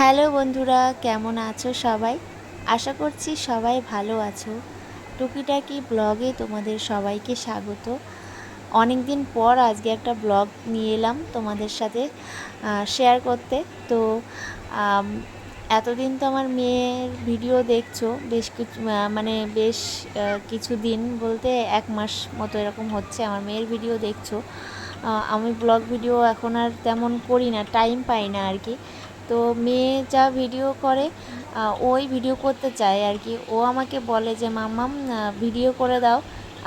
Hello বন্ধুরা, কেমন আছো সবাই? আশা করছি সবাই ভালো আছো। টুকিটাকি ব্লগে তোমাদের সবাইকে স্বাগত। অনেক দিন পর আজকে একটা ব্লগ নিয়ে এলাম তোমাদের সাথে শেয়ার করতে। তো আম, এতদিন তো আমার মেয়ের ভিডিও দেখছো, বেশ কিছু বেশ কিছু দিন বলতে 1 মাস মতো এরকম হচ্ছে আমার মেয়ের ভিডিও দেখছো। আমি ব্লগ ভিডিও এখন আর তেমন করি না, টাইম পাই না আর কি। তো মেয়ে যা ভিডিও করে ওই ভিডিও করতে চায় আর কি। ও আমাকে বলে যে মাম্মাম ভিডিও করে দাও।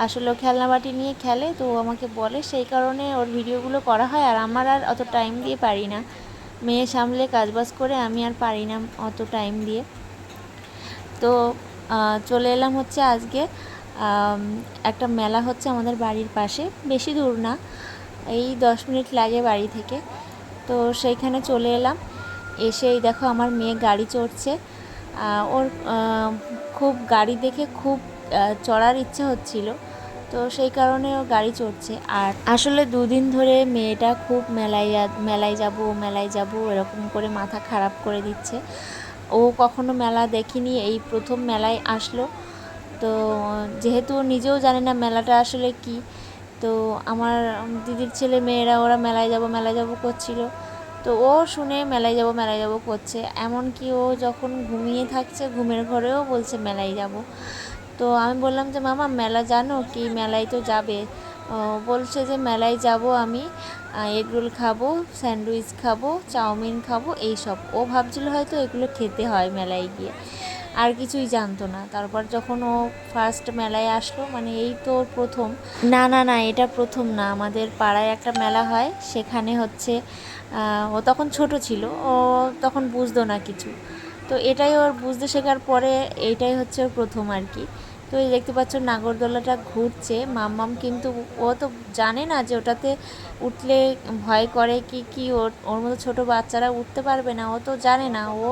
আসলে ও খেলনাবাটি নিয়ে খেলে, তো ও আমাকে বলে, সেই কারণে ওর ভিডিওগুলো করা হয়। আর আমার আর অত টাইম দিয়ে পারি না, মেয়ে সামলে কাজবাজ করে আমি আর পারি না অত টাইম দিয়ে। তো চলে এলাম হচ্ছে আজকে একটা মেলা হচ্ছে আমাদের বাড়ির পাশে, বেশি দূর না, এই 10 মিনিট লাগে বাড়ি থেকে। তো সেইখানে চলে এলাম। এসেই দেখো আমার মেয়ে গাড়ি চড়ছে। ওর খুব গাড়ি দেখে খুব চড়ার ইচ্ছে হচ্ছিল, তো সেই কারণে ও গাড়ি চড়ছে। আর আসলে 2 দিন ধরে মেয়েটা খুব মেলায় যাব এরকম করে মাথা খারাপ করে দিচ্ছে। ও কখনো মেলা দেখিনি, এই প্রথম মেলায় আসলো। তো যেহেতু নিজেও জানে না মেলাটা আসলে কি, তো আমার দিদির ছেলে মেয়েরা ওরা মেলায় যাব করছিল। তো ও শুনে মেলায় যাব করছে, এমনকি ও যখন ঘুমিয়ে থাকছে ঘুমের ঘরেও বলছে মেলায় যাব। তো আমি বললাম যে মামা মেলা জানো কি, মেলায় তো যাবে। বলছে যে মেলায় যাব আমি, এগরোল খাবো, স্যান্ডউইচ খাবো, চাউমিন খাবো, এইসব। ও ভাবছিল হয়তো এগুলো খেতে হয় মেলায় গিয়ে, আর কিছুই জানতো না। তারপর যখন ও ফার্স্ট মেলায় আসলো, মানে এই তো প্রথম, না এটা প্রথম না, আমাদের পাড়ায় একটা মেলা হয়, সেখানে হচ্ছে ও তখন ছোট ছিল, ও তখন বুঝতো না কিছু। তো এটাই ওর বুঝতে শেখার পরে এইটাই হচ্ছে ওর প্রথম আর কি। তো এই দেখতে পাচ্ছ নাগরদোলাটা ঘুরছে মাম্মাম, কিন্তু ও তো জানে না যে ওটাতে উঠলে ভয় করে কি কি, ওর মতো ছোটো বাচ্চারা উঠতে পারবে না, ও তো জানে না। ও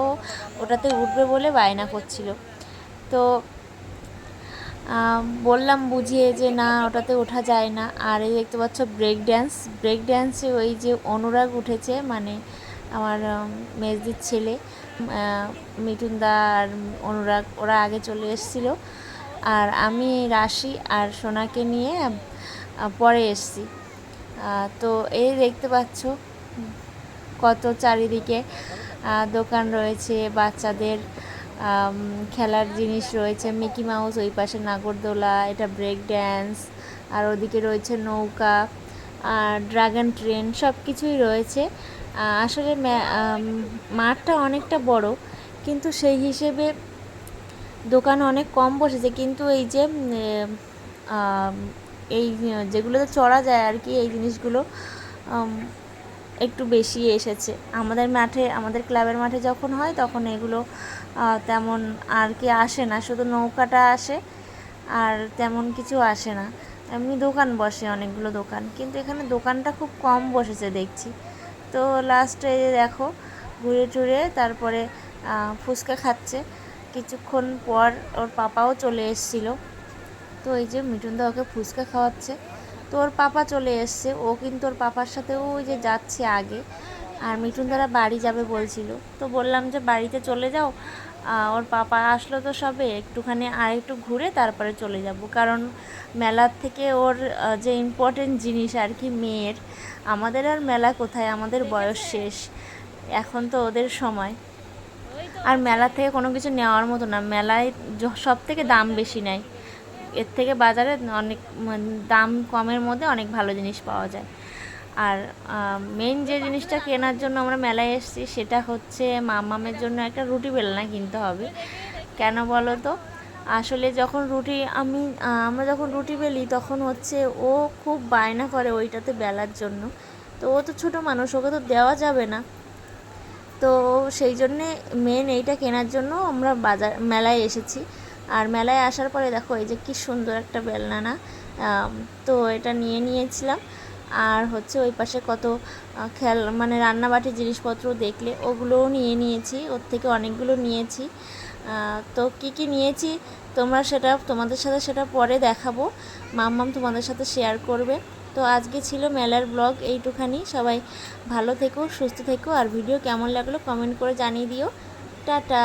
ওটাতে উঠবে বলে বায়না করছিল। তো বললাম বুঝিয়ে যে না, ওটাতে ওঠা যায় না। আর এই দেখতে পাচ্ছ ব্রেক ড্যান্সে ওই যে অনুরাগ উঠেছে, মানে আমার মেজদির ছেলে, মিঠুনদা আর অনুরাগ ওরা আগে চলে এসেছিলো। আর আমি রাশি আর সোনাকে নিয়ে পরে এসছি। তো এই দেখতে পাচ্ছ কত চারিদিকে দোকান রয়েছে, বাচ্চাদের খেলার জিনিস রয়েছে, মিকি মাউস, ওই পাশে নাগরদোলা, এটা ব্রেক ড্যান্স, আর ওদিকে রয়েছে নৌকা আর ড্রাগন ট্রেন, সব কিছুই রয়েছে। আসলে মাঠটা অনেকটা বড়, কিন্তু সেই হিসেবে দোকান অনেক কম বসেছে। কিন্তু এই যে এই যেগুলোতে চড়া যায় আর কি, এই জিনিসগুলো একটু বেশি এসেছে। আমাদের ক্লাবের মাঠে যখন হয় তখন এগুলো তেমন আর কি আসে না, শুধু নৌকাটা আসে আর তেমন কিছু আসে না। এমনি দোকান বসে অনেকগুলো দোকান, কিন্তু এখানে দোকানটা খুব কম বসেছে দেখছি। তো লাস্টে দেখো ঘুরে টুরে তারপরে ফুচকা খাচ্ছে। কিছুক্ষণ পর ওর পাপাও চলে এসেছিলো। তো এই যে মিঠুনদা ওকে ফুচকা খাওয়াচ্ছে। তো ওর পাপা চলে এসছে, ও কিন্তু ওর পাপার সাথে ওই যে যাচ্ছে আগে। আর মিঠুনদারা বাড়ি যাবে বলছিল, তো বললাম যে বাড়িতে চলে যাও, ওর পাপা আসলো তো সবে, একটুখানি আর একটু ঘুরে তারপরে চলে যাব। কারণ মেলার থেকে ওর যে ইম্পর্টেন্ট জিনিস আর কি মেয়ের, আমাদের আর মেলা কোথায়, আমাদের বয়স শেষ, এখন তো ওদের সময়। আর মেলা থেকে কোনো কিছু নেওয়ার মতো না, মেলায় সব থেকে দাম বেশি নেয়, এর থেকে বাজারে অনেক দাম কমের মধ্যে অনেক ভালো জিনিস পাওয়া যায়। আর মেন যে জিনিসটা কেনার জন্য আমরা মেলায় এসেছি সেটা হচ্ছে মামামের জন্য একটা রুটি বেলনা কিনতে হবে। কেন বলো তো, আসলে যখন আমরা যখন রুটি বেলি তখন হচ্ছে ও খুব বায়না করে ওইটাতে বেলার জন্য। তো ও তো ছোটো মানুষ, ওকে তো দেওয়া যাবে না। তো সেই জন্যে মেন এইটা কেনার জন্য আমরা মেলায় এসেছি। আর মেলায় আসার পরে দেখো এই যে কী সুন্দর একটা বেলনা, তো এটা নিয়েছিলাম। আর হচ্ছে ওই পাশে কত রান্নাবাটির জিনিসপত্র দেখলে ওগুলোও নিয়েছি, ওর থেকে অনেকগুলো নিয়েছি। তো কি নিয়েছি তোমাদের সাথে সেটা পরে দেখাবো, মাম্মাম তোমাদের সাথে শেয়ার করবে। তো আজকে ছিল মেলার ব্লগ এইটুখানি। সবাই ভালো থেকো, সুস্থ থেকো, আর ভিডিও কেমন লাগলো কমেন্ট করে জানিয়ে দিও। টাটা।